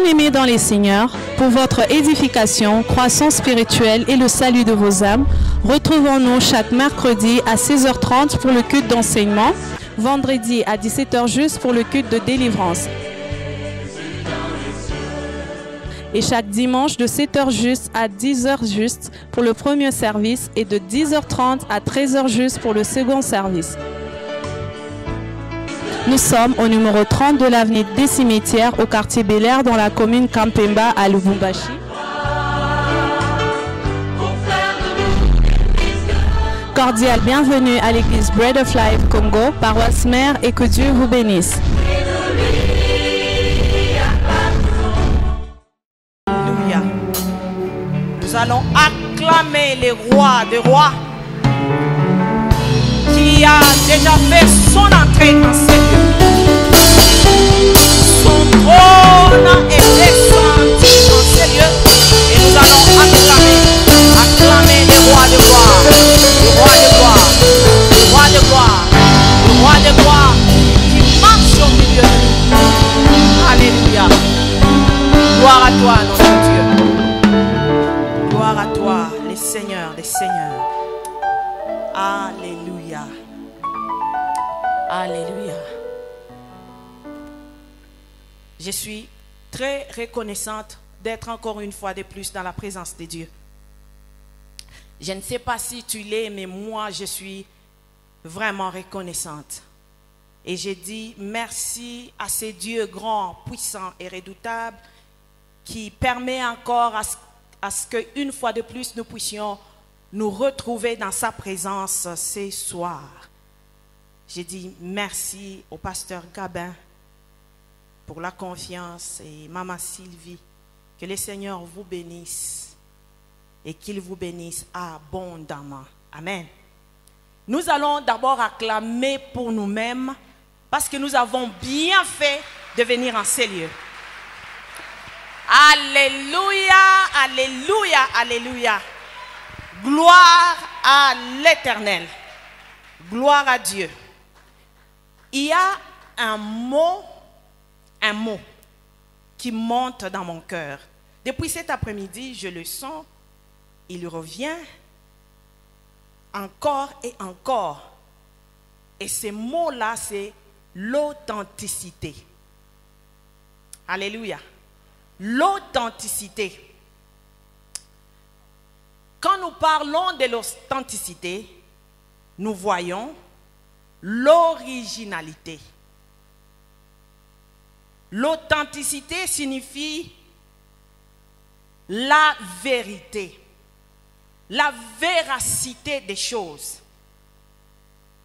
Bien-aimés dans les Seigneurs, pour votre édification, croissance spirituelle et le salut de vos âmes, retrouvons-nous chaque mercredi à 16h30 pour le culte d'enseignement, vendredi à 17h juste pour le culte de délivrance. Et chaque dimanche de 7h juste à 10h juste pour le premier service et de 10h30 à 13h juste pour le second service. Nous sommes au numéro 30 de l'avenue des Cimetières au quartier Bel-Air dans la commune Kampemba à Lubumbashi. Cordial bienvenue à l'église Bread of Life Congo, paroisse mère, et que Dieu vous bénisse. Alléluia. Nous allons acclamer les rois des rois qui a déjà fait son entrée dans ces lieux. Son trône est descendu dans ces lieux et nous allons acclamer les rois des rois, le roi des rois, le roi des rois, le roi des rois qui marche au milieu de nous. Alléluia. Gloire à toi, notre Dieu. Gloire à toi, les seigneurs des seigneurs. Alléluia. Alléluia. Je suis très reconnaissante d'être encore une fois de plus dans la présence de Dieu. Je ne sais pas si tu l'es, mais moi, je suis vraiment reconnaissante. Et je dis merci à ce Dieu grand, puissant et redoutable qui permet encore à ce qu'une fois de plus, nous puissions nous retrouver dans sa présence ce soir. J'ai dit merci au pasteur Gabin pour la confiance et maman Sylvie. Que le Seigneur vous bénisse et qu'il vous bénisse abondamment. Amen. Nous allons d'abord acclamer pour nous-mêmes parce que nous avons bien fait de venir en ces lieux. Alléluia, alléluia, alléluia. Gloire à l'Éternel. Gloire à Dieu. Il y a un mot qui monte dans mon cœur. Depuis cet après-midi, je le sens, il revient encore et encore. Et ce mot-là, c'est l'authenticité. Alléluia. L'authenticité. Quand nous parlons de l'authenticité, nous voyons l'originalité. L'authenticité signifie la vérité, la véracité des choses.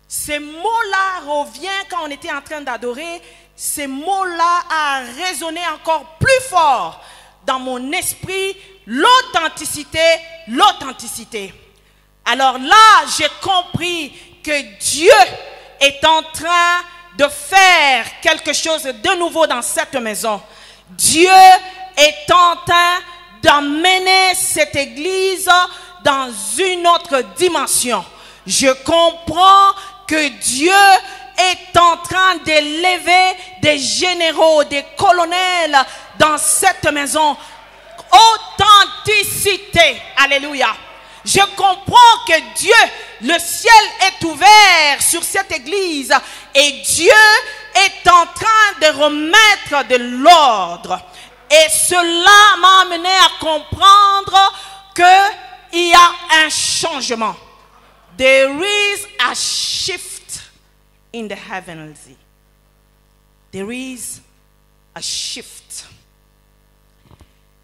Ce mot-là revient quand on était en train d'adorer. Ce mot-là a résonné encore plus fort dans mon esprit. L'authenticité, l'authenticité. Alors là, j'ai compris que Dieu est en train de faire quelque chose de nouveau dans cette maison. Dieu est en train d'amener cette église dans une autre dimension. Je comprends que Dieu est en train d'élever des généraux, des colonels dans cette maison. Authenticité. Alléluia. Je comprends que Dieu, le ciel est ouvert sur cette église et Dieu est en train de remettre de l'ordre. Et cela m'a amené à comprendre qu'il y a un changement. There is a shift in the heavenly. There is a shift.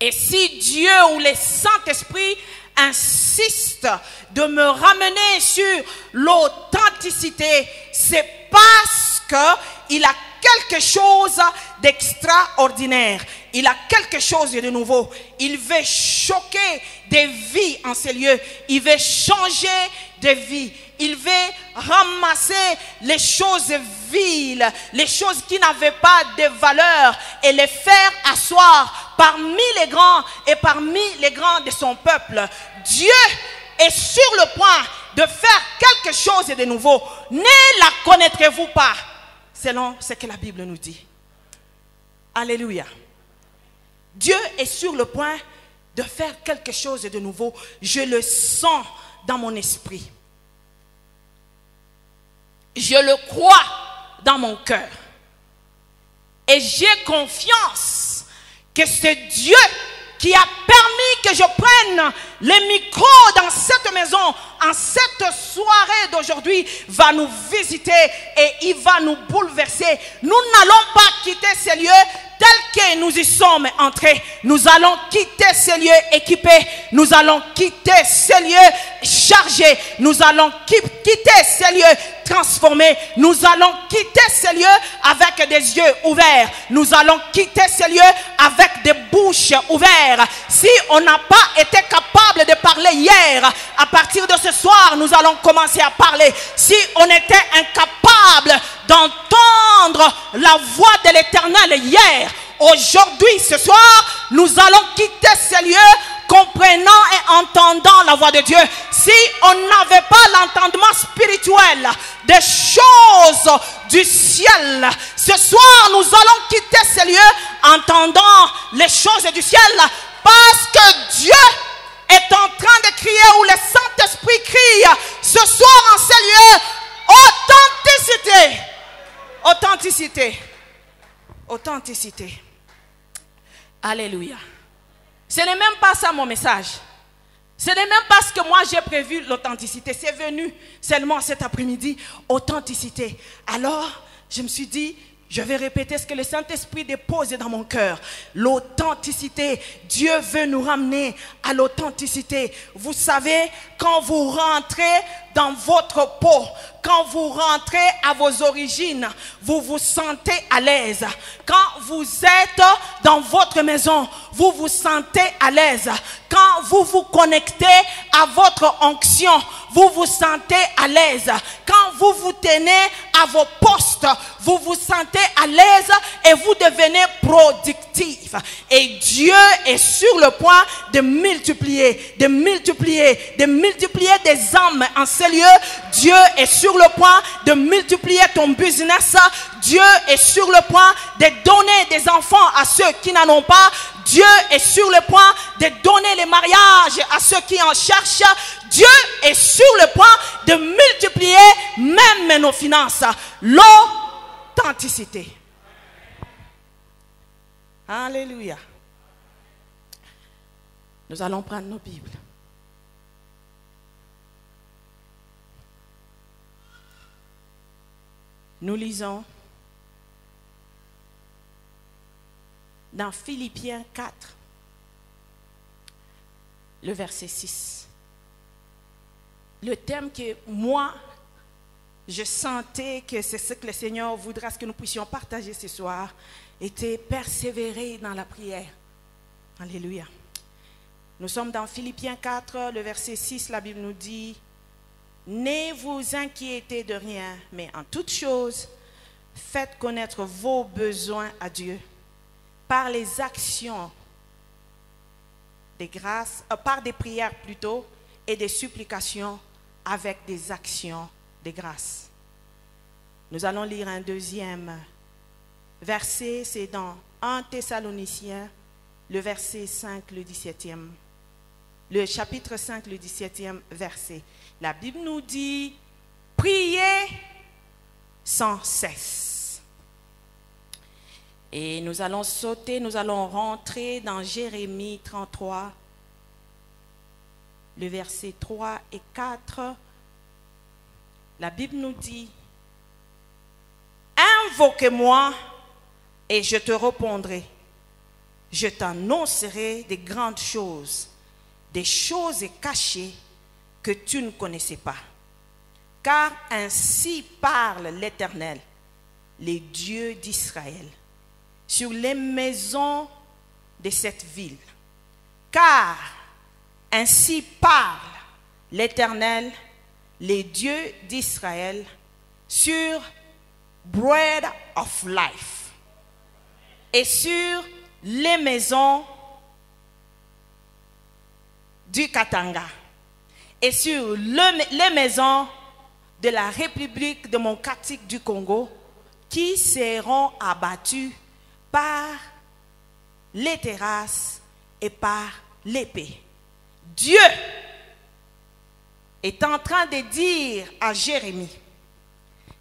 Et si Dieu ou le Saint-Esprit insiste de me ramener sur l'authenticité, c'est parce qu'il a quelque chose d'extraordinaire. Il a quelque chose de nouveau. Il veut choquer des vies en ces lieux. Il veut changer des vies. Il veut ramasser les choses viles, les choses qui n'avaient pas de valeur et les faire asseoir parmi les grands et parmi les grands de son peuple. Dieu est sur le point de faire quelque chose de nouveau. Ne la connaîtrez-vous pas? Selon ce que la Bible nous dit. Alléluia. Dieu est sur le point de faire quelque chose de nouveau. Je le sens dans mon esprit. Je le crois dans mon cœur. Et j'ai confiance que c'est Dieu qui a permis que je prenne les micros dans cette maison, en cette soirée d'aujourd'hui, va nous visiter et il va nous bouleverser. Nous n'allons pas quitter ces lieux tels que nous y sommes entrés. Nous allons quitter ces lieux équipés. Nous allons quitter ces lieux chargés. Nous allons quitter ces lieux transformés. Nous allons quitter ces lieux avec des yeux ouverts. Nous allons quitter ces lieux avec des bouches ouvertes. Si on n'a pas été capable de parler hier, à partir de ce soir, nous allons commencer à parler. Si on était incapable d'entendre la voix de l'Éternel hier, aujourd'hui, ce soir, nous allons quitter ces lieux comprenant et entendant la voix de Dieu. Si on n'avait pas l'entendement spirituel des choses du ciel, ce soir, nous allons quitter ces lieux entendant les choses du ciel, parce que Dieu est en train de crier, ou le Saint-Esprit crie ce soir en ces lieux: authenticité, authenticité, authenticité. Alléluia. Ce n'est même pas ça mon message. Ce n'est même pas ce que moi j'ai prévu, l'authenticité. C'est venu seulement cet après-midi, authenticité. Alors, je me suis dit, je vais répéter ce que le Saint-Esprit dépose dans mon cœur. L'authenticité. Dieu veut nous ramener à l'authenticité. Vous savez, quand vous rentrez dans votre peau, quand vous rentrez à vos origines, vous vous sentez à l'aise. Quand vous êtes dans votre maison, vous vous sentez à l'aise. Quand vous vous connectez à votre onction, vous vous sentez à l'aise. Quand vous vous tenez à vos postes, vous vous sentez à l'aise et vous devenez productif. Et Dieu est sur le point de multiplier, de multiplier, de multiplier des âmes en ces lieux. Dieu est sur le point de multiplier ton business. Dieu est sur le point de donner des enfants à ceux qui n'en ont pas. Dieu est sur le point de donner les mariages à ceux qui en cherchent. Dieu est sur le point de multiplier même nos finances. L'authenticité. Alléluia. Nous allons prendre nos Bibles. Nous lisons dans Philippiens 4, le verset 6. Le thème que moi, je sentais que c'est ce que le Seigneur voudra que nous puissions partager ce soir, était persévérer dans la prière. Alléluia. Nous sommes dans Philippiens 4, le verset 6, la Bible nous dit: ne vous inquiétez de rien, mais en toute chose, faites connaître vos besoins à Dieu par les actions des grâces, par des prières plutôt, et des supplications avec des actions de grâce. Nous allons lire un deuxième verset, c'est dans 1 Thessaloniciens, le verset 5, le 17e. Le chapitre 5, le 17e verset. La Bible nous dit: priez sans cesse. Et nous allons sauter, nous allons rentrer dans Jérémie 33, le verset 3 et 4. La Bible nous dit: invoquez-moi et je te répondrai. Je t'annoncerai des grandes choses, des choses cachées que tu ne connaissais pas. Car ainsi parle l'Éternel, les dieux d'Israël, sur les maisons de cette ville. Car ainsi parle l'Éternel, les dieux d'Israël, sur Bread of Life et sur les maisons du Katanga et sur les maisons de la République démocratique du Congo qui seront abattues par les terrasses et par l'épée. Dieu est en train de dire à Jérémie,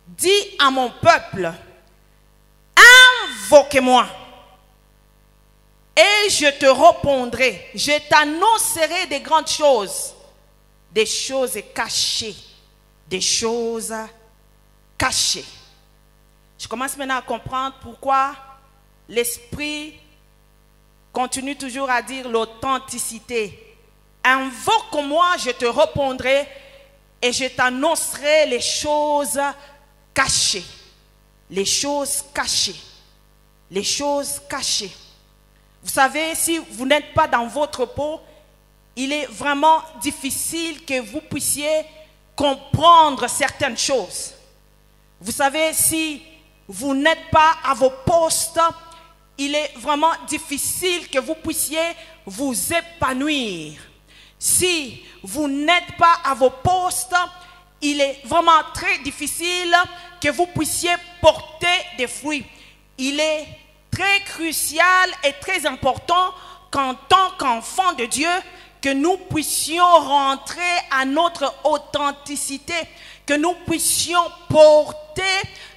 dis à mon peuple, invoquez-moi et je te répondrai, je t'annoncerai des grandes choses, des choses cachées, des choses cachées. Je commence maintenant à comprendre pourquoi l'Esprit continue toujours à dire l'authenticité. Invoque-moi, je te répondrai et je t'annoncerai les choses cachées. Les choses cachées. Les choses cachées. Vous savez, si vous n'êtes pas dans votre peau, il est vraiment difficile que vous puissiez comprendre certaines choses. Vous savez, si vous n'êtes pas à vos postes, il est vraiment difficile que vous puissiez vous épanouir. Si vous n'êtes pas à vos postes, il est vraiment très difficile que vous puissiez porter des fruits. Il est très crucial et très important qu'en tant qu'enfants de Dieu, que nous puissions rentrer à notre authenticité, que nous puissions porter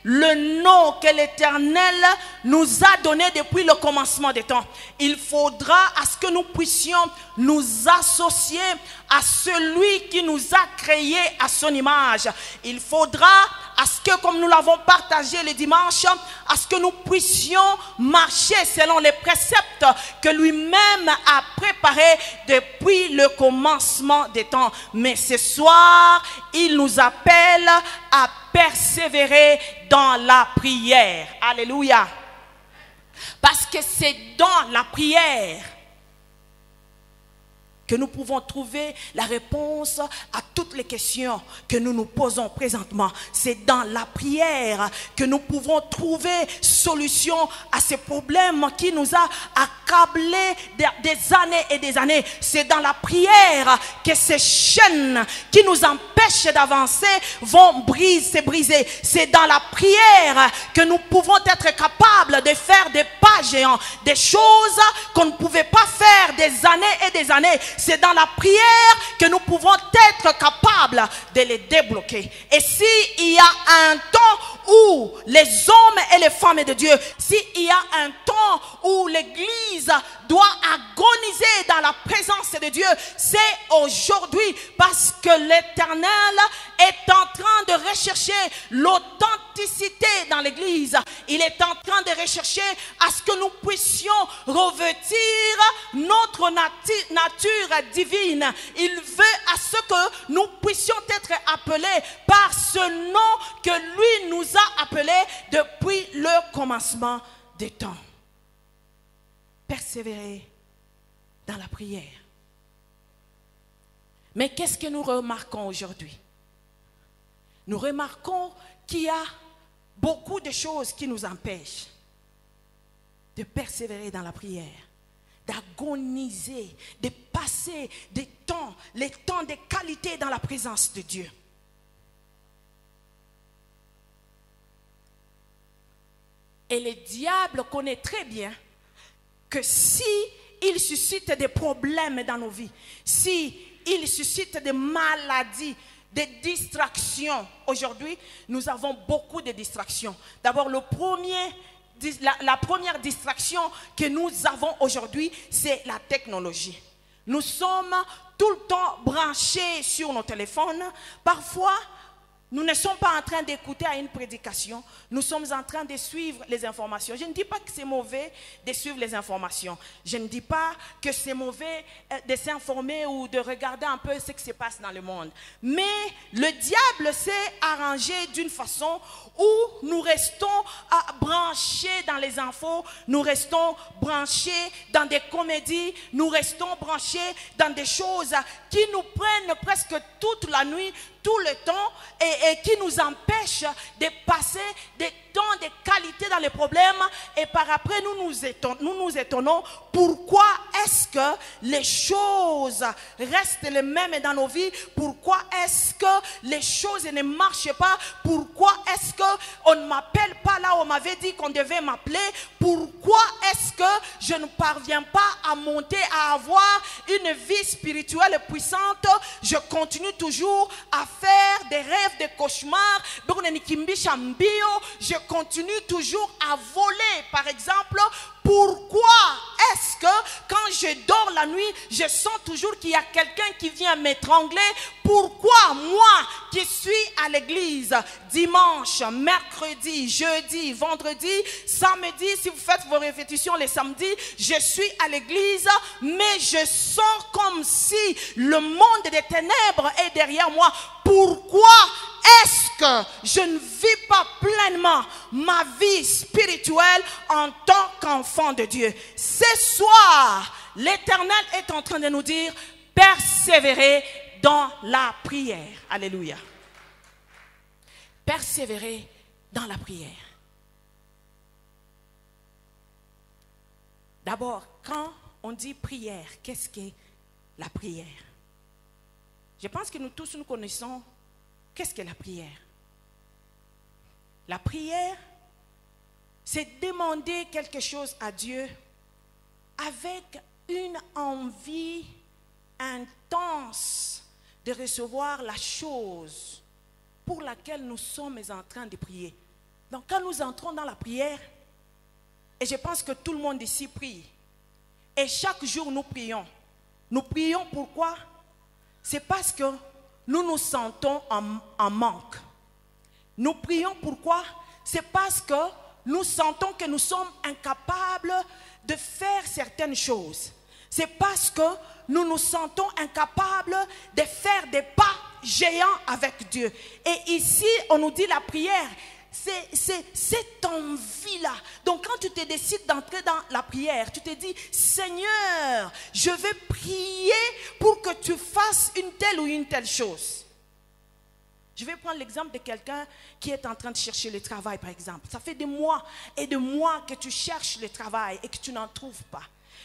le nom que l'Éternel nous a donné depuis le commencement des temps. Il faudra à ce que nous puissions nous associer à celui qui nous a créés à son image. Il faudra à ce que, comme nous l'avons partagé le dimanche, à ce que nous puissions marcher selon les préceptes que lui-même a préparés depuis le commencement des temps. Mais ce soir, il nous appelle à persévérer dans la prière. Alléluia. Parce que c'est dans la prière que nous pouvons trouver la réponse à toutes les questions que nous nous posons présentement. C'est dans la prière que nous pouvons trouver solution à ces problèmes qui nous a accablés des années et des années. C'est dans la prière que ces chaînes qui nous empêchent d'avancer vont se briser. C'est dans la prière que nous pouvons être capables de faire des pas géants, des choses qu'on ne pouvait pas faire des années et des années. C'est dans la prière que nous pouvons être capables de les débloquer. Et s'il y a un temps où les hommes et les femmes de Dieu, s'il y a un temps où l'Église doit agoniser dans la présence de Dieu, c'est aujourd'hui, parce que l'Éternel est en train de rechercher l'authenticité dans l'Église. Il est en train de rechercher à ce que nous puissions revêtir notre nature divine. Il veut à ce que nous puissions être appelés par ce nom que lui nous a appelés depuis le commencement des temps. Persévérer dans la prière. Mais qu'est-ce que nous remarquons aujourd'hui? Nous remarquons qu'il y a beaucoup de choses qui nous empêchent de persévérer dans la prière, d'agoniser, de passer des temps, les temps de qualité dans la présence de Dieu. Et le diable connaît très bien que si il suscite des problèmes dans nos vies, si il suscite des maladies, des distractions. Aujourd'hui, nous avons beaucoup de distractions. D'abord, la première distraction que nous avons aujourd'hui, c'est la technologie. Nous sommes tout le temps branchés sur nos téléphones. Parfois, nous ne sommes pas en train d'écouter à une prédication. Nous sommes en train de suivre les informations. Je ne dis pas que c'est mauvais de suivre les informations. Je ne dis pas que c'est mauvais de s'informer ou de regarder un peu ce qui se passe dans le monde. Mais le diable s'est arrangé d'une façon où nous restons branchés dans les infos, nous restons branchés dans des comédies, nous restons branchés dans des choses qui nous prennent presque toute la nuit, tout le temps, et qui nous empêchent de passer des temps de qualité dans les problèmes. Et par après, nous nous étonnons pourquoi est-ce que les choses restent les mêmes dans nos vies? Pourquoi est-ce que les choses ne marchent pas? Pourquoi est-ce qu'on ne m'appelle pas là où on m'avait dit qu'on devait m'appeler? Pourquoi est-ce que je ne parviens pas à monter, à avoir une vie spirituelle puissante? Je continue toujours à faire des rêves, des cauchemars. Je continue toujours à voler, par exemple. Pourquoi est-ce que quand je dors la nuit, je sens toujours qu'il y a quelqu'un qui vient m'étrangler? Pourquoi moi qui suis à l'église dimanche, mercredi, jeudi, vendredi, samedi, si vous faites vos répétitions les samedis, je suis à l'église, mais je sens comme si le monde des ténèbres est derrière moi? Pourquoi est-ce que je ne vis pas pleinement ma vie spirituelle en tant qu'enfant de Dieu? Ce soir, l'Éternel est en train de nous dire, persévérez dans la prière. Alléluia. Persévérez dans la prière. D'abord, quand on dit prière, qu'est-ce qu'est la prière? Je pense que nous tous, nous connaissons qu'est-ce que la prière. La prière, c'est demander quelque chose à Dieu avec une envie intense de recevoir la chose pour laquelle nous sommes en train de prier. Donc quand nous entrons dans la prière, et je pense que tout le monde ici prie, et chaque jour nous prions pourquoi? C'est parce que nous nous sentons en manque. Nous prions pourquoi? C'est parce que nous sentons que nous sommes incapables de faire certaines choses. C'est parce que nous nous sentons incapables de faire des pas géants avec Dieu. Et ici, on nous dit la prière, c'est cette envie-là. Donc quand tu te décides d'entrer dans la prière, tu te dis, Seigneur, je vais prier pour que tu fasses une telle ou une telle chose. Je vais prendre l'exemple de quelqu'un qui est en train de chercher le travail, par exemple. Ça fait des mois et des mois que tu cherches le travail et que tu n'en trouves pas.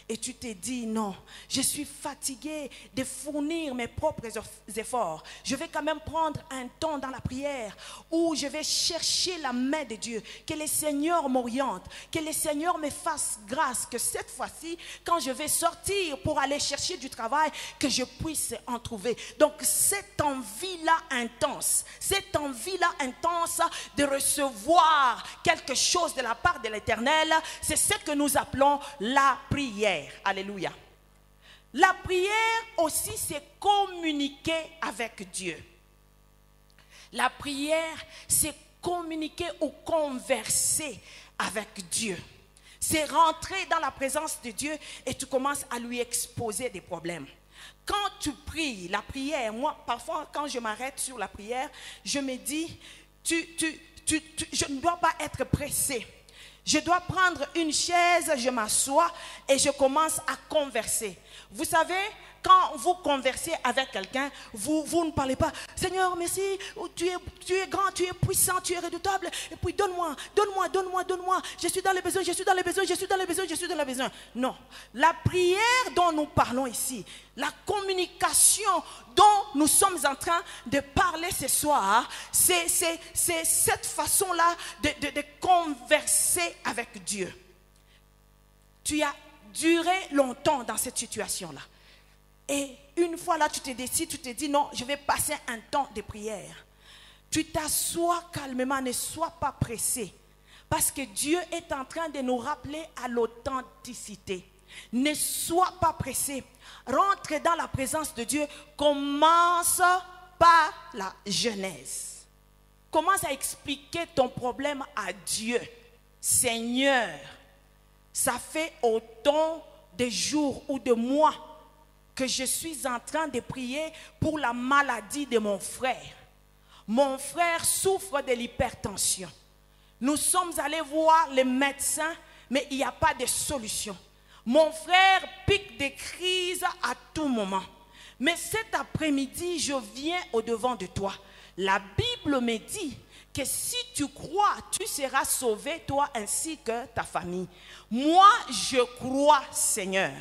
Et tu te dis, non, je suis fatigué de fournir mes propres efforts. Je vais quand même prendre un temps dans la prière où je vais chercher la main de Dieu. Que le Seigneur m'oriente, que le Seigneur me fasse grâce, que cette fois-ci, quand je vais sortir pour aller chercher du travail, que je puisse en trouver. Donc cette envie-là intense de recevoir quelque chose de la part de l'Éternel, c'est ce que nous appelons la prière. Alléluia. La prière aussi, c'est communiquer avec Dieu. La prière, c'est communiquer ou converser avec Dieu. C'est rentrer dans la présence de Dieu et tu commences à lui exposer des problèmes. Quand tu pries, la prière, moi, parfois, quand je m'arrête sur la prière, je me dis, je ne dois pas être pressé. Je dois prendre une chaise, je m'assois et je commence à converser. Vous savez, quand vous conversez avec quelqu'un, vous ne parlez pas, Seigneur, merci, tu es grand, tu es puissant, tu es redoutable, et puis donne-moi, je suis dans les besoins. Non, la prière dont nous parlons ici, la communication dont nous sommes en train de parler ce soir, c'est cette façon-là de converser avec Dieu. Tu as duré longtemps dans cette situation-là. Et une fois là, tu te décides, tu te dis non, je vais passer un temps de prière. Tu t'assois calmement, ne sois pas pressé. Parce que Dieu est en train de nous rappeler à l'authenticité. Ne sois pas pressé. Rentre dans la présence de Dieu. Commence par la Genèse. Commence à expliquer ton problème à Dieu. Seigneur, ça fait autant de jours ou de mois que je suis en train de prier pour la maladie de mon frère. Mon frère souffre de l'hypertension. Nous sommes allés voir les médecins, mais il n'y a pas de solution. Mon frère pique des crises à tout moment. Mais cet après-midi, je viens au-devant de toi. La Bible me dit que si tu crois, tu seras sauvé, toi ainsi que ta famille. Moi, je crois, Seigneur.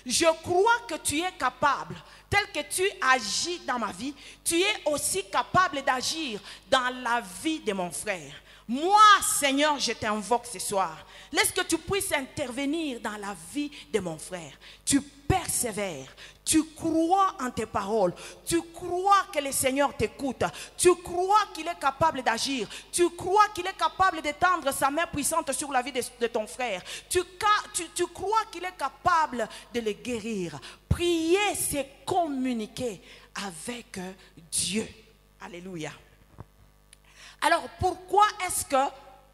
Je crois que tu es capable, tel que tu agis dans ma vie, tu es aussi capable d'agir dans la vie de mon frère. Moi, Seigneur, je t'invoque ce soir. Laisse que tu puisses intervenir dans la vie de mon frère. Tu persévères, tu crois en tes paroles, tu crois que le Seigneur t'écoute, tu crois qu'il est capable d'agir, tu crois qu'il est capable d'étendre sa main puissante sur la vie de ton frère, tu crois qu'il est capable de le guérir. Prier, c'est communiquer avec Dieu. Alléluia. Alors pourquoi est-ce que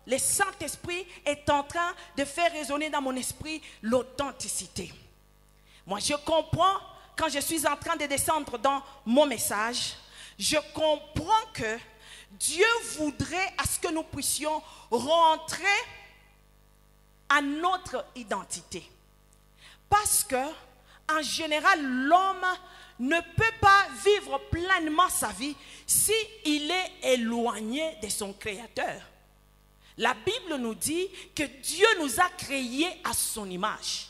le Saint-Esprit est en train de faire résonner dans mon esprit l'authenticité? Moi, je comprends, quand je suis en train de descendre dans mon message, je comprends que Dieu voudrait à ce que nous puissions rentrer à notre identité. Parce que, en général, l'homme ne peut pas vivre pleinement sa vie s'il est éloigné de son Créateur. La Bible nous dit que Dieu nous a créés à son image.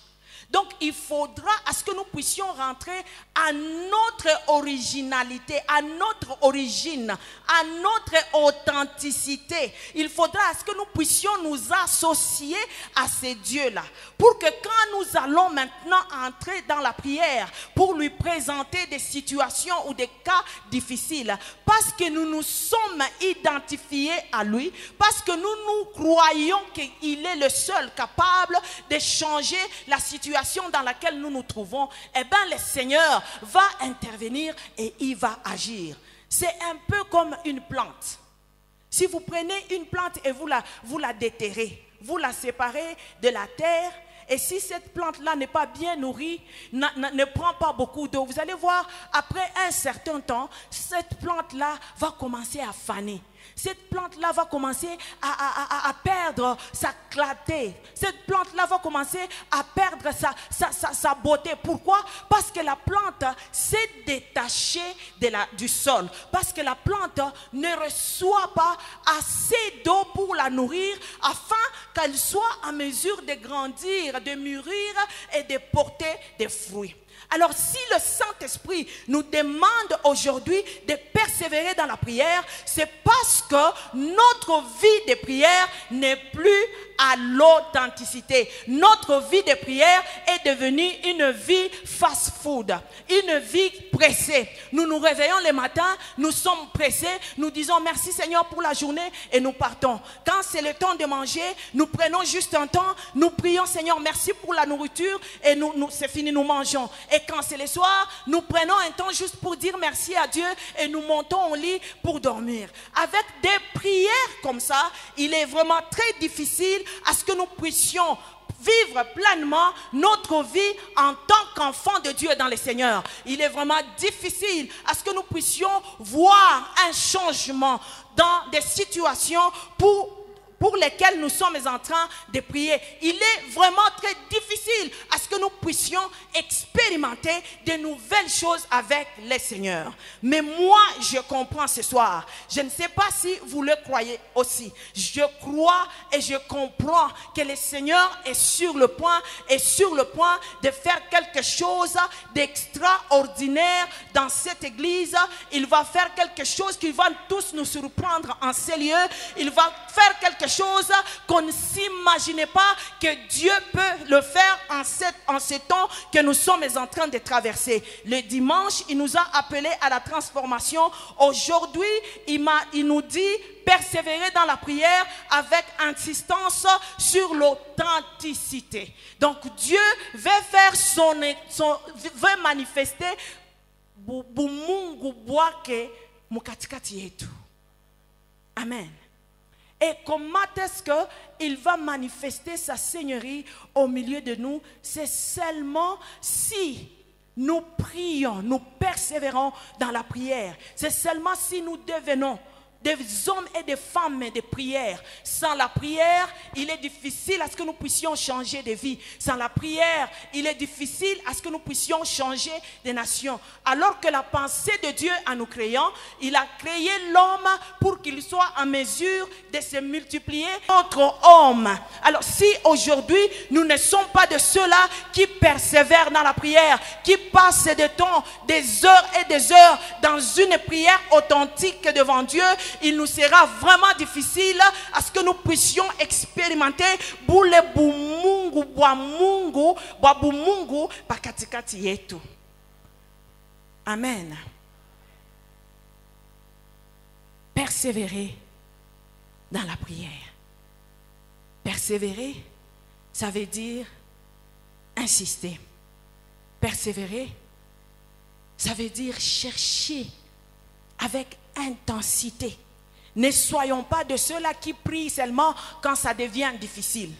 Donc, il faudra à ce que nous puissions rentrer à notre originalité, à notre origine, à notre authenticité. Il faudra à ce que nous puissions nous associer à ces dieux-là. Pour que quand nous allons maintenant entrer dans la prière, pour lui présenter des situations ou des cas difficiles, parce que nous nous sommes identifiés à lui, parce que nous croyons qu'il est le seul capable de changer la situation dans laquelle nous nous trouvons, eh bien le Seigneur va intervenir et il va agir. C'est un peu comme une plante. Si vous prenez une plante et vous la déterrez, vous la séparez de la terre, et si cette plante-là n'est pas bien nourrie, ne prend pas beaucoup d'eau, vous allez voir, après un certain temps, cette plante-là va commencer à faner. Cette plante-là va commencer à perdre sa clarté. Cette plante-là va commencer à perdre sa beauté. Pourquoi? Parce que la plante s'est détachée du sol. Parce que la plante ne reçoit pas assez d'eau pour la nourrir afin qu'elle soit en mesure de grandir, de mûrir et de porter des fruits. Alors si le Saint-Esprit nous demande aujourd'hui de persévérer dans la prière, c'est parce que notre vie de prière n'est plus à l'authenticité. Notre vie de prière est devenue une vie fast-food, une vie pressée. Nous nous réveillons le matin, nous sommes pressés, nous disons merci Seigneur pour la journée et nous partons. Quand c'est le temps de manger, nous prenons juste un temps, nous prions Seigneur merci pour la nourriture et c'est fini, nous mangeons. Et quand c'est le soir, nous prenons un temps juste pour dire merci à Dieu et nous montons au lit pour dormir. Avec des prières comme ça, il est vraiment très difficile à ce que nous puissions vivre pleinement notre vie en tant qu'enfant de Dieu dans le Seigneur. Il est vraiment difficile à ce que nous puissions voir un changement dans des situations pour lesquelles nous sommes en train de prier. Il est vraiment très difficile à ce que nous puissions expérimenter de nouvelles choses avec le Seigneur. Mais moi, je comprends ce soir. Je ne sais pas si vous le croyez aussi. Je crois et je comprends que le Seigneur est sur le point de faire quelque chose d'extraordinaire dans cette église. Il va faire quelque chose qui va tous nous surprendre en ces lieux. Il va faire quelque chose qu'on ne s'imaginait pas que Dieu peut le faire en ce temps que nous sommes en train de traverser. Le dimanche, il nous a appelés à la transformation. Aujourd'hui, il nous dit persévérer dans la prière avec insistance sur l'authenticité. Donc Dieu veut faire veut manifester bumungu bwake mukatikati yetu. Amen. Et comment est-ce qu'il va manifester sa seigneurie au milieu de nous? C'est seulement si nous prions, nous persévérons dans la prière. C'est seulement si nous devenons des hommes et des femmes de prière. Sans la prière, il est difficile à ce que nous puissions changer de vie. Sans la prière, il est difficile à ce que nous puissions changer de nation. Alors que la pensée de Dieu en nous créant, il a créé l'homme pour qu'il soit en mesure de se multiplier entre hommes. Alors si aujourd'hui, nous ne sommes pas de ceux-là qui persévèrent dans la prière, qui passent des temps, des heures et des heures dans une prière authentique devant Dieu, il nous sera vraiment difficile à ce que nous puissions expérimenter bule bumungu bwa mungu bwa bumungu pa katikati yetu. Amen. Persévérer dans la prière. Persévérer, ça veut dire insister. Persévérer, ça veut dire chercher avec intensité. Ne soyons pas de ceux-là qui prient seulement quand ça devient difficile.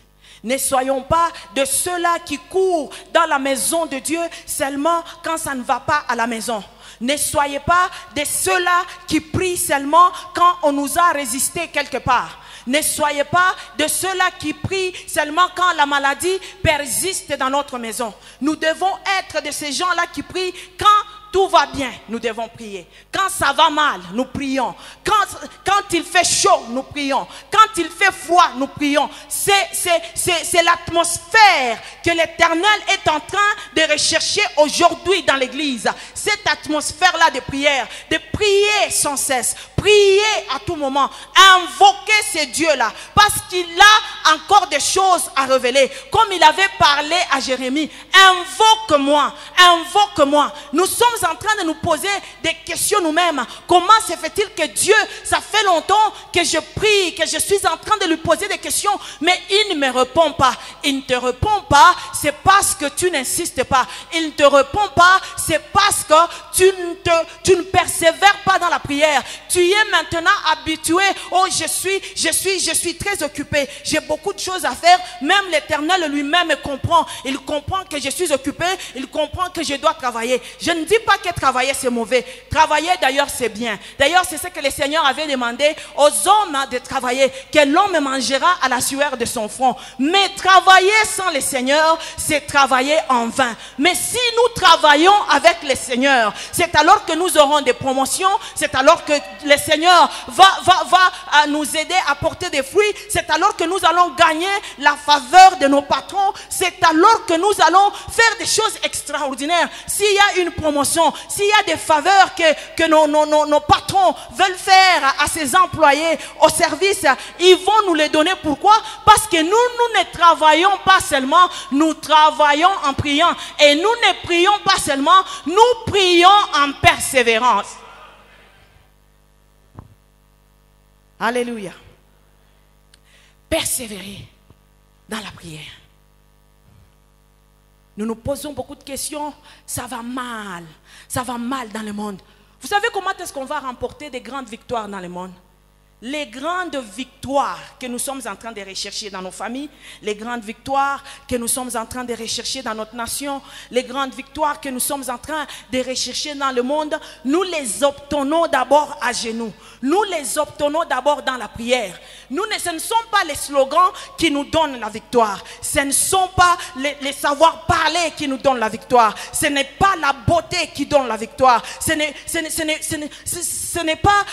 Ne soyons pas de ceux-là qui courent dans la maison de Dieu seulement quand ça ne va pas à la maison. Ne soyez pas de ceux-là qui prient seulement quand on nous a résisté quelque part. Ne soyez pas de ceux-là qui prient seulement quand la maladie persiste dans notre maison. Nous devons être de ces gens-là qui prient quand tout va bien, nous devons prier. Quand ça va mal, nous prions. Quand il fait chaud, nous prions. Quand il fait froid, nous prions. C'est l'atmosphère que l'Éternel est en train de rechercher aujourd'hui dans l'église. Cette atmosphère-là de prière, de prier sans cesse, prier à tout moment, invoquer ces dieux-là, parce qu'il a encore des choses à révéler. Comme il avait parlé à Jérémie, invoque-moi, invoque-moi. Nous sommes en train de nous poser des questions nous-mêmes. Comment se fait-il que Dieu, ça fait longtemps que je prie, que je suis en train de lui poser des questions, mais il ne me répond pas. Il ne te répond pas, c'est parce que tu n'insistes pas. Il ne te répond pas, c'est parce que tu ne persévères pas dans la prière. Tu es maintenant habitué. Oh, je suis très occupé. J'ai beaucoup de choses à faire. Même l'Éternel lui-même comprend. Il comprend que je suis occupé. Il comprend que je dois travailler. Je ne dis pas que travailler c'est mauvais. Travailler d'ailleurs c'est bien. D'ailleurs c'est ce que le Seigneur avait demandé aux hommes de travailler, que l'homme mangera à la sueur de son front. Mais travailler sans le Seigneur, c'est travailler en vain. Mais si nous travaillons avec le Seigneur, c'est alors que nous aurons des promotions, c'est alors que le Seigneur va nous aider à porter des fruits, c'est alors que nous allons gagner la faveur de nos patrons, c'est alors que nous allons faire des choses extraordinaires. S'il y a une promotion, s'il y a des faveurs que nos patrons veulent faire à ses employés au service, ils vont nous les donner. Pourquoi? Parce que nous ne travaillons pas seulement, nous travaillons en priant. Et nous ne prions pas seulement, nous prions en persévérance. Alléluia. Persévérer dans la prière. Nous nous posons beaucoup de questions. Ça va mal dans le monde. Vous savez comment est-ce qu'on va remporter des grandes victoires dans le monde? Les grandes victoires que nous sommes en train de rechercher dans nos familles, les grandes victoires que nous sommes en train de rechercher dans notre nation, les grandes victoires que nous sommes en train de rechercher dans le monde, nous les obtenons d'abord à genoux. Nous les obtenons d'abord dans la prière. Ce ne sont pas les slogans qui nous donnent la victoire. Ce ne sont pas les savoir parler qui nous donnent la victoire. Ce n'est pas la beauté qui donne la victoire. Ce n'est pas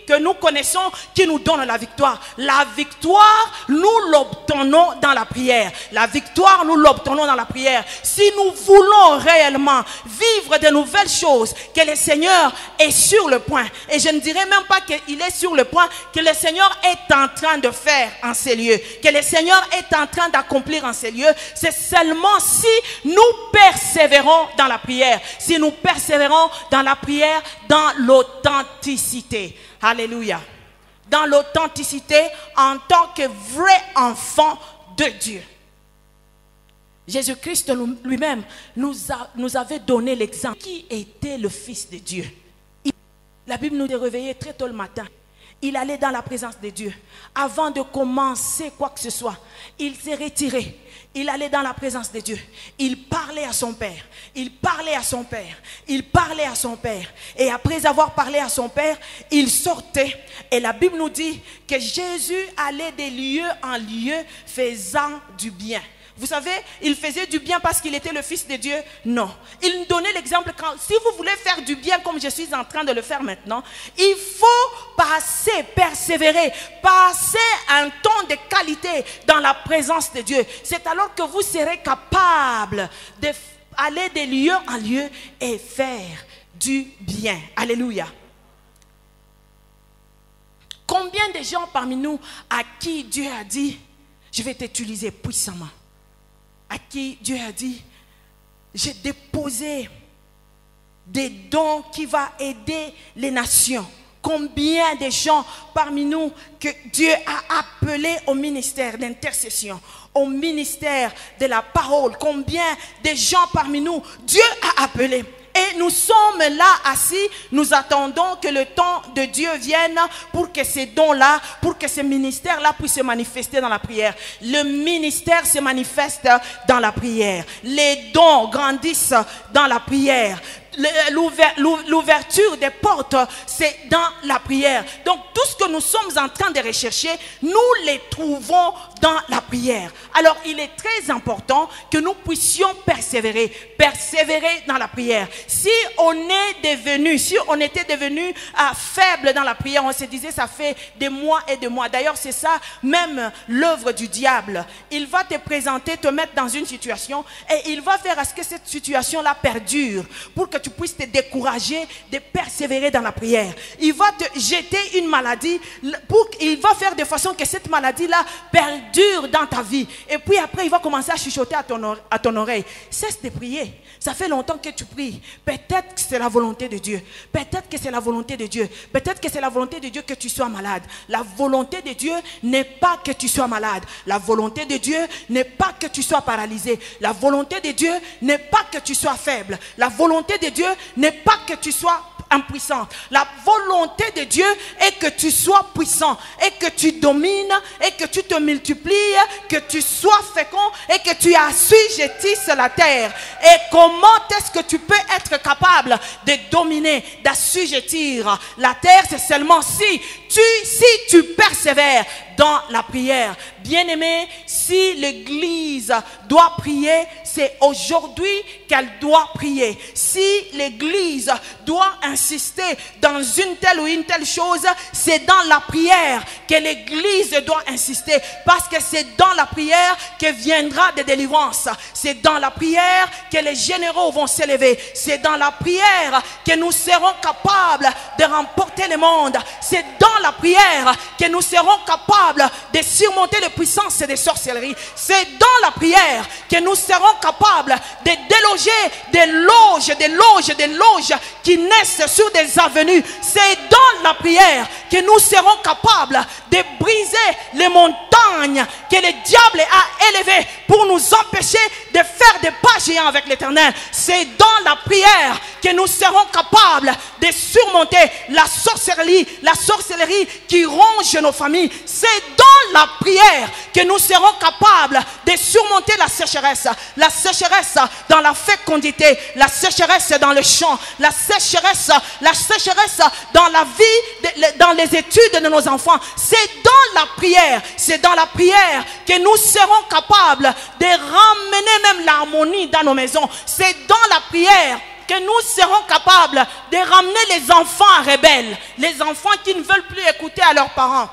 que nous connaissons qui nous donne la victoire. La victoire, nous l'obtenons dans la prière. La victoire, nous l'obtenons dans la prière. Si nous voulons réellement vivre de nouvelles choses, que le Seigneur est sur le point, et je ne dirais même pas qu'il est sur le point, que le Seigneur est en train de faire en ces lieux, que le Seigneur est en train d'accomplir en ces lieux, c'est seulement si nous persévérons dans la prière, si nous persévérons dans la prière, dans l'authenticité. Alléluia. Dans l'authenticité en tant que vrai enfant de Dieu. Jésus-Christ lui-même nous avait donné l'exemple. Qui était le Fils de Dieu? La Bible nous a réveillés très tôt le matin. il allait dans la présence de Dieu. Avant de commencer quoi que ce soit, il s'est retiré. Il allait dans la présence de Dieu. Il parlait à son Père. Il parlait à son Père. Il parlait à son Père. Et après avoir parlé à son Père, il sortait. Et la Bible nous dit que Jésus allait de lieu en lieu faisant du bien. Vous savez, il faisait du bien parce qu'il était le Fils de Dieu? Non. Il nous donnait l'exemple quand, si vous voulez faire du bien comme je suis en train de le faire maintenant, il faut passer, persévérer, passer un temps de qualité dans la présence de Dieu. C'est alors que vous serez capable d'aller de lieu en lieu et faire du bien. Alléluia. Combien de gens parmi nous à qui Dieu a dit, je vais t'utiliser puissamment? À qui Dieu a dit, j'ai déposé des dons qui vont aider les nations. Combien de gens parmi nous que Dieu a appelés au ministère d'intercession, au ministère de la parole. Combien de gens parmi nous Dieu a appelés. Et nous sommes là assis, nous attendons que le temps de Dieu vienne pour que ces dons-là, pour que ces ministères-là puissent se manifester dans la prière. Le ministère se manifeste dans la prière. Les dons grandissent dans la prière. L'ouverture des portes, c'est dans la prière. Donc tout ce que nous sommes en train de rechercher, nous les trouvons dans la prière. Alors il est très important que nous puissions persévérer dans la prière. Si on était devenu faible dans la prière, on se disait ça fait des mois et des mois. D'ailleurs c'est ça même l'œuvre du diable. Il va te présenter, te mettre dans une situation et il va faire à ce que cette situation-là perdure pour que tu puisses te décourager de persévérer dans la prière. Il va te jeter une maladie, il va faire de façon que cette maladie-là perdure dans ta vie. Et puis après, il va commencer à chuchoter à ton oreille. Cesse de prier. Ça fait longtemps que tu pries. Peut-être que c'est la volonté de Dieu. Peut-être que c'est la volonté de Dieu. Peut-être que c'est la volonté de Dieu que tu sois malade. La volonté de Dieu n'est pas que tu sois malade. La volonté de Dieu n'est pas que tu sois paralysé. La volonté de Dieu n'est pas que tu sois faible. La volonté de Dieu n'est pas que tu sois impuissant. La volonté de Dieu est que tu sois puissant et que tu domines et que tu te multiplies, que tu sois fécond et que tu assujettisses la terre. Et comment est-ce que tu peux être capable de dominer, d'assujettir la terre? C'est seulement si tu persévères dans la prière. Bien-aimé, si l'Église doit prier, c'est aujourd'hui qu'elle doit prier. Si l'Église doit insister dans une telle ou une telle chose, c'est dans la prière que l'Église doit insister. Parce que c'est dans la prière que viendra des délivrances. C'est dans la prière que les généraux vont s'élever. C'est dans la prière que nous serons capables de remporter le monde. C'est dans la prière que nous serons capables de surmonter les puissances des sorcelleries. C'est dans la prière que nous serons capables de déloger des loges qui naissent sur des avenues. C'est dans la prière que nous serons capables de briser les montagnes que le diable a élevées pour nous empêcher de faire des pas géants avec l'Éternel. C'est dans la prière que nous serons capables de surmonter la sorcellerie qui ronge nos familles. C'est dans la prière que nous serons capables de surmonter la sécheresse dans la fécondité, la sécheresse dans le champ, la sécheresse dans la vie, dans les études de nos enfants. C'est dans la prière que nous serons capables de ramener même l'harmonie dans nos maisons. C'est dans la prière que nous serons capables de ramener les enfants rebelles, les enfants qui ne veulent plus écouter à leurs parents.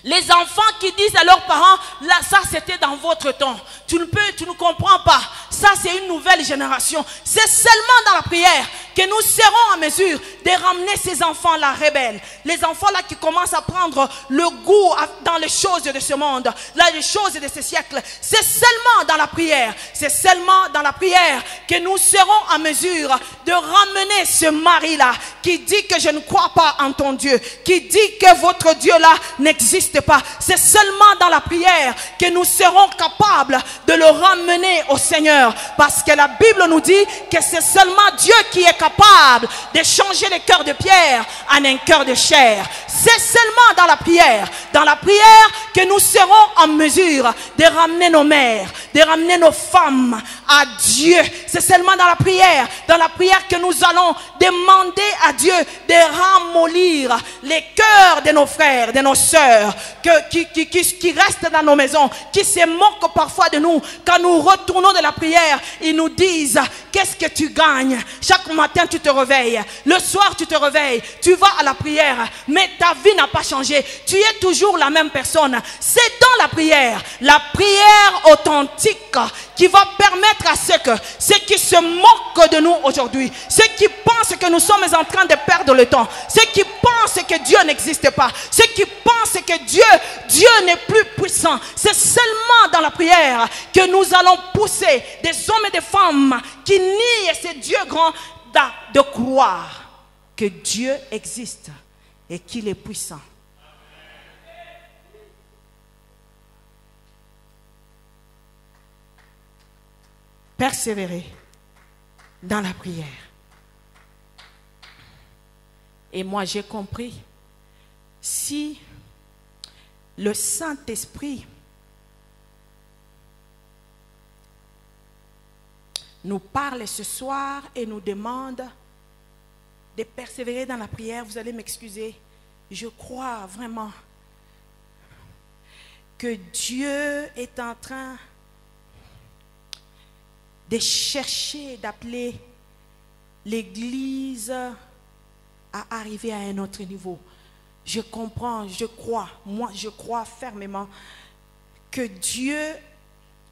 Les enfants qui disent à leurs parents, là, ça c'était dans votre temps. Tu ne comprends pas. Ça c'est une nouvelle génération. C'est seulement dans la prière que nous serons en mesure de ramener ces enfants-là rebelles. Les enfants-là qui commencent à prendre le goût dans les choses de ce monde, là, les choses de ce siècle. C'est seulement dans la prière. C'est seulement dans la prière que nous serons en mesure de ramener ce mari-là qui dit que je ne crois pas en ton Dieu, qui dit que votre Dieu-là n'existe pas. C'est seulement dans la prière que nous serons capables de le ramener au Seigneur. Parce que la Bible nous dit que c'est seulement Dieu qui est capable de changer les cœurs de pierre en un cœur de chair. C'est seulement dans la prière que nous serons en mesure de ramener nos mères, de ramener nos femmes à Dieu. C'est seulement dans la prière que nous allons demander à Dieu de ramollir les cœurs de nos frères, de nos sœurs, qui restent dans nos maisons, qui se moquent parfois de nous. Quand nous retournons de la prière, ils nous disent, qu'est-ce que tu gagnes? Chaque matin tu te réveilles, le soir tu te réveilles, tu vas à la prière, mais ta vie n'a pas changé, tu es toujours la même personne. C'est dans la prière authentique, qui va permettre à ceux qui se moquent de nous aujourd'hui, ceux qui pensent que nous sommes en train de perdre le temps, ceux qui pensent que Dieu n'existe pas, ceux qui pensent que Dieu n'est plus puissant, c'est seulement dans la prière que nous allons pousser des hommes et des femmes qui nient ce Dieu grand de croire que Dieu existe et qu'il est puissant. Persévérer dans la prière. Et moi j'ai compris, si le Saint-Esprit nous parle ce soir et nous demande de persévérer dans la prière, vous allez m'excuser, je crois vraiment que Dieu est en train de chercher, d'appeler l'Église à arriver à un autre niveau. Je comprends, je crois, moi je crois fermement que Dieu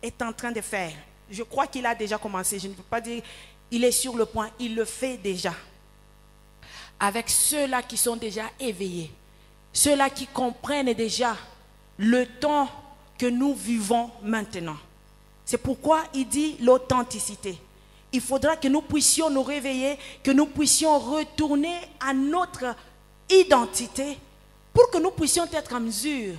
est en train de faire. Je crois qu'il a déjà commencé, je ne veux pas dire il est sur le point, il le fait déjà. Avec ceux-là qui sont déjà éveillés, ceux-là qui comprennent déjà le temps que nous vivons maintenant. C'est pourquoi il dit l'authenticité. Il faudra que nous puissions nous réveiller, que nous puissions retourner à notre identité pour que nous puissions être en mesure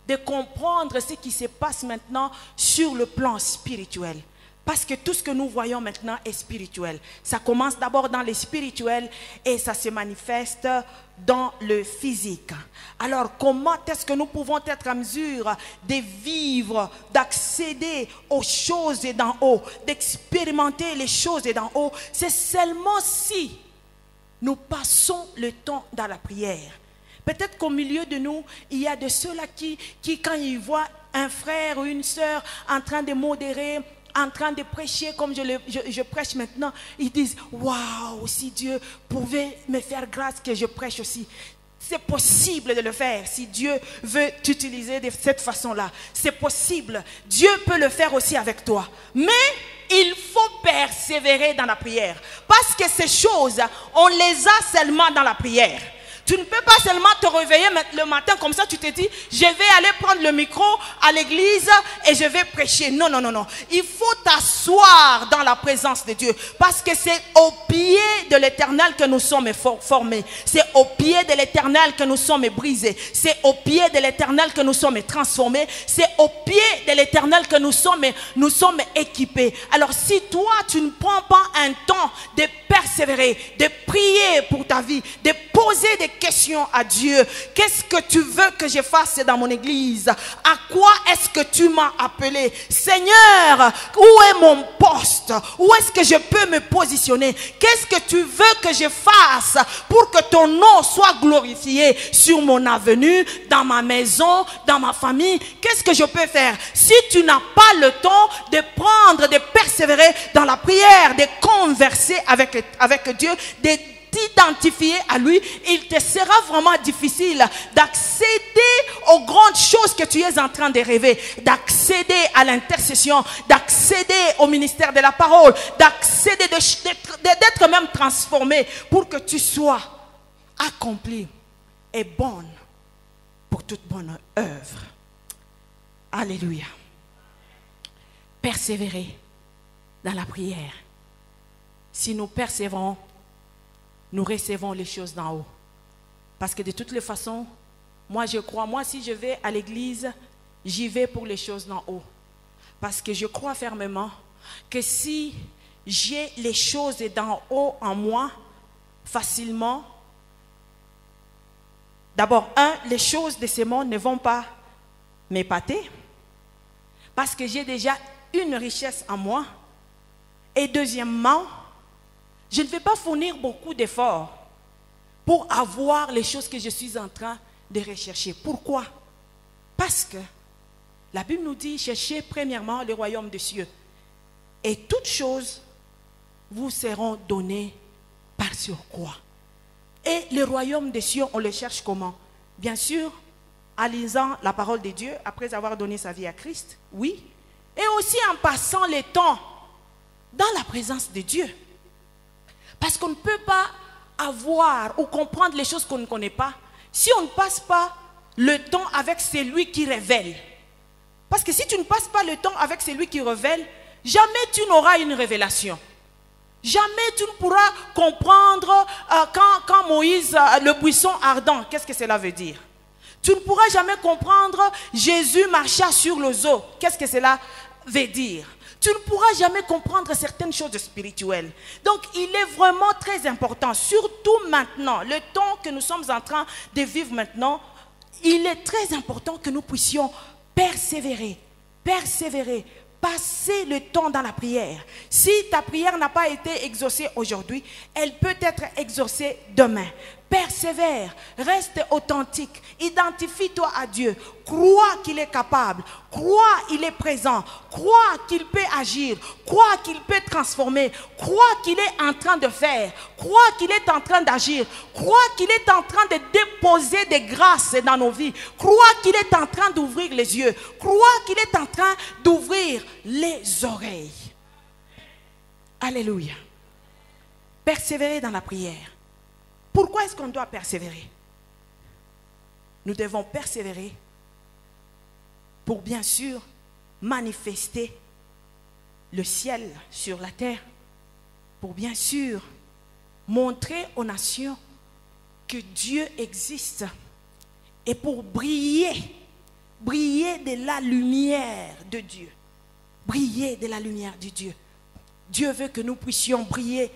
de comprendre ce qui se passe maintenant sur le plan spirituel. Parce que tout ce que nous voyons maintenant est spirituel. Ça commence d'abord dans le spirituel et ça se manifeste dans le physique. Alors comment est-ce que nous pouvons être en mesure de vivre, d'accéder aux choses d'en haut, d'expérimenter les choses d'en haut? C'est seulement si nous passons le temps dans la prière. Peut-être qu'au milieu de nous, il y a de ceux-là qui quand ils voient un frère ou une sœur en train de modérer, en train de prêcher comme je prêche maintenant, ils disent « Waouh, si Dieu pouvait me faire grâce que je prêche aussi ». C'est possible de le faire si Dieu veut t'utiliser de cette façon-là. C'est possible. Dieu peut le faire aussi avec toi. Mais il faut persévérer dans la prière. Parce que ces choses, on les a seulement dans la prière. Tu ne peux pas seulement te réveiller le matin comme ça, tu te dis, je vais aller prendre le micro à l'église et je vais prêcher. Non, non, non, non. Il faut t'asseoir dans la présence de Dieu. Parce que c'est au pied de l'Éternel que nous sommes formés. C'est au pied de l'Éternel que nous sommes brisés. C'est au pied de l'Éternel que nous sommes transformés. C'est au pied de l'Éternel que nous sommes équipés. Alors si toi, tu ne prends pas un temps de persévérer, de prier pour ta vie, de poser des questions à Dieu. Qu'est-ce que tu veux que je fasse dans mon église? À quoi est-ce que tu m'as appelé? Seigneur, où est mon poste? Où est-ce que je peux me positionner? Qu'est-ce que tu veux que je fasse pour que ton nom soit glorifié sur mon avenue, dans ma maison, dans ma famille? Qu'est-ce que je peux faire? Si tu n'as pas le temps de prendre, de persévérer dans la prière, de converser avec Dieu, de t'identifier à lui, il te sera vraiment difficile d'accéder aux grandes choses que tu es en train de rêver, d'accéder à l'intercession, d'accéder au ministère de la parole, d'accéder, d'être même transformé pour que tu sois accompli et bonne pour toute bonne œuvre. Alléluia. Persévérer dans la prière. Si nous persévérons, nous recevons les choses d'en haut. Parce que de toutes les façons, moi je crois, moi si je vais à l'église, j'y vais pour les choses d'en haut. Parce que je crois fermement que si j'ai les choses d'en haut en moi, facilement, d'abord, les choses de ce monde ne vont pas m'épater, parce que j'ai déjà une richesse en moi. Et deuxièmement, je ne vais pas fournir beaucoup d'efforts pour avoir les choses que je suis en train de rechercher. Pourquoi? Parce que la Bible nous dit, cherchez premièrement le royaume des cieux. Et toutes choses vous seront données par surcroît. Et le royaume des cieux, on le cherche comment? Bien sûr, en lisant la parole de Dieu, après avoir donné sa vie à Christ, oui. Et aussi en passant le temps dans la présence de Dieu. Parce qu'on ne peut pas avoir ou comprendre les choses qu'on ne connaît pas si on ne passe pas le temps avec celui qui révèle. Parce que si tu ne passes pas le temps avec celui qui révèle, jamais tu n'auras une révélation. Jamais tu ne pourras comprendre quand Moïse, le buisson ardent, qu'est-ce que cela veut dire? Tu ne pourras jamais comprendre Jésus marcha sur les eaux, qu'est-ce que cela veut dire? Tu ne pourras jamais comprendre certaines choses spirituelles. Donc, il est vraiment très important, surtout maintenant, le temps que nous sommes en train de vivre maintenant, il est très important que nous puissions persévérer, passer le temps dans la prière. Si ta prière n'a pas été exaucée aujourd'hui, elle peut être exaucée demain. Persévère, reste authentique, identifie-toi à Dieu, crois qu'il est capable, crois qu'il est présent, crois qu'il peut agir, crois qu'il peut transformer, crois qu'il est en train de faire, crois qu'il est en train d'agir, crois qu'il est en train de déposer des grâces dans nos vies, crois qu'il est en train d'ouvrir les yeux, crois qu'il est en train d'ouvrir les oreilles. Alléluia. Persévérer dans la prière. Pourquoi est-ce qu'on doit persévérer? Nous devons persévérer pour bien sûr manifester le ciel sur la terre, pour bien sûr montrer aux nations que Dieu existe et pour briller de la lumière de Dieu. Briller de la lumière de Dieu. Dieu veut que nous puissions briller.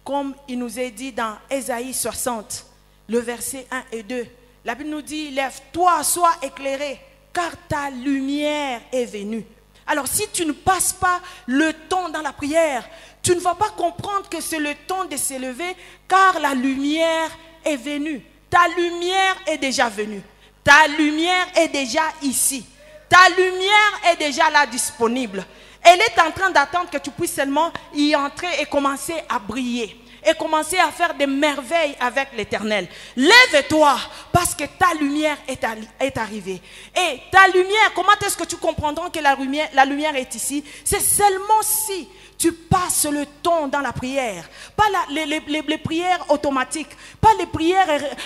Comme il nous est dit dans Ésaïe 60, le verset 1 et 2. La Bible nous dit, lève-toi, sois éclairé, car ta lumière est venue. Alors si tu ne passes pas le temps dans la prière, tu ne vas pas comprendre que c'est le temps de s'élever, car la lumière est venue. Ta lumière est déjà venue. Ta lumière est déjà ici. Ta lumière est déjà là disponible. Elle est en train d'attendre que tu puisses seulement y entrer et commencer à briller. Et commencer à faire des merveilles avec l'Éternel. Lève-toi parce que ta lumière est arrivée. Et ta lumière, comment est-ce que tu comprendras que la lumière est ici? C'est seulement si tu passes le temps dans la prière. Pas les prières automatiques. Pas les prières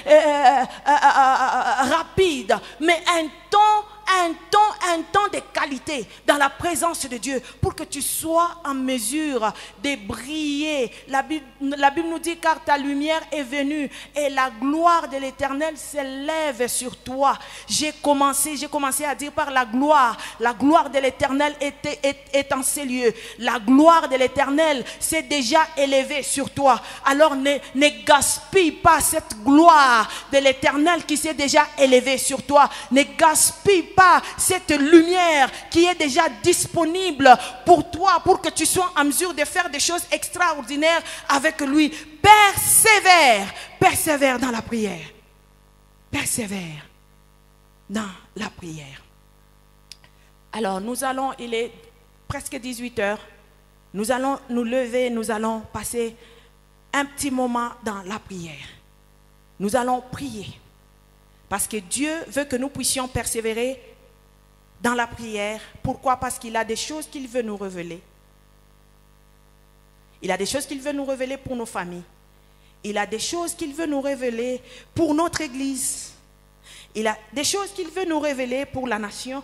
rapides. Mais un temps de qualité dans la présence de Dieu pour que tu sois en mesure de briller. La Bible nous dit, car ta lumière est venue et la gloire de l'Éternel s'élève sur toi. J'ai commencé à dire par la gloire de l'Éternel est en ces lieux. La gloire de l'Éternel s'est déjà élevée sur toi. Alors ne gaspille pas cette gloire de l'Éternel qui s'est déjà élevée sur toi. Ne gaspille pas cette lumière qui est déjà disponible pour toi, pour que tu sois en mesure de faire des choses extraordinaires avec lui. Persévère dans la prière. Persévère dans la prière. Alors il est presque 18 heures. Nous allons nous lever, nous allons passer un petit moment dans la prière. Nous allons prier. Parce que Dieu veut que nous puissions persévérer dans la prière. Pourquoi? Parce qu'il a des choses qu'il veut nous révéler. Il a des choses qu'il veut nous révéler pour nos familles. Il a des choses qu'il veut nous révéler pour notre Église. Il a des choses qu'il veut nous révéler pour la nation.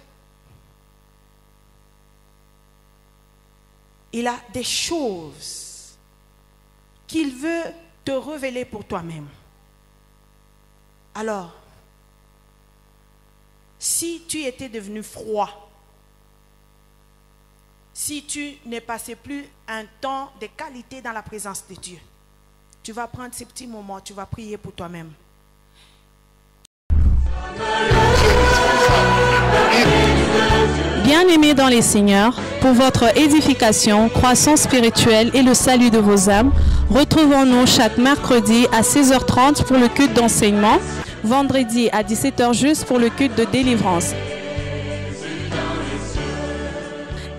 Il a des choses qu'il veut te révéler pour toi-même. Alors, si tu étais devenu froid, si tu ne passais plus un temps de qualité dans la présence de Dieu. Tu vas prendre ces petits moments, tu vas prier pour toi-même. Bien-aimés dans les Seigneurs, pour votre édification, croissance spirituelle et le salut de vos âmes, retrouvons-nous chaque mercredi à 16h30 pour le culte d'enseignement, vendredi à 17h juste pour le culte de délivrance.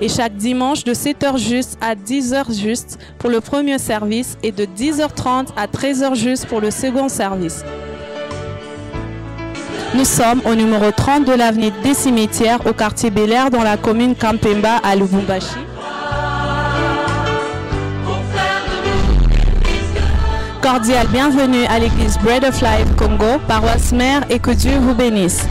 Et chaque dimanche de 7h juste à 10h juste pour le premier service et de 10h30 à 13h juste pour le second service. Nous sommes au numéro 30 de l'avenue des Cimetières au quartier Bel-Air dans la commune Kampemba à Lubumbashi. Cordial bienvenue à l'église Bread of Life Congo, paroisse mère, et que Dieu vous bénisse.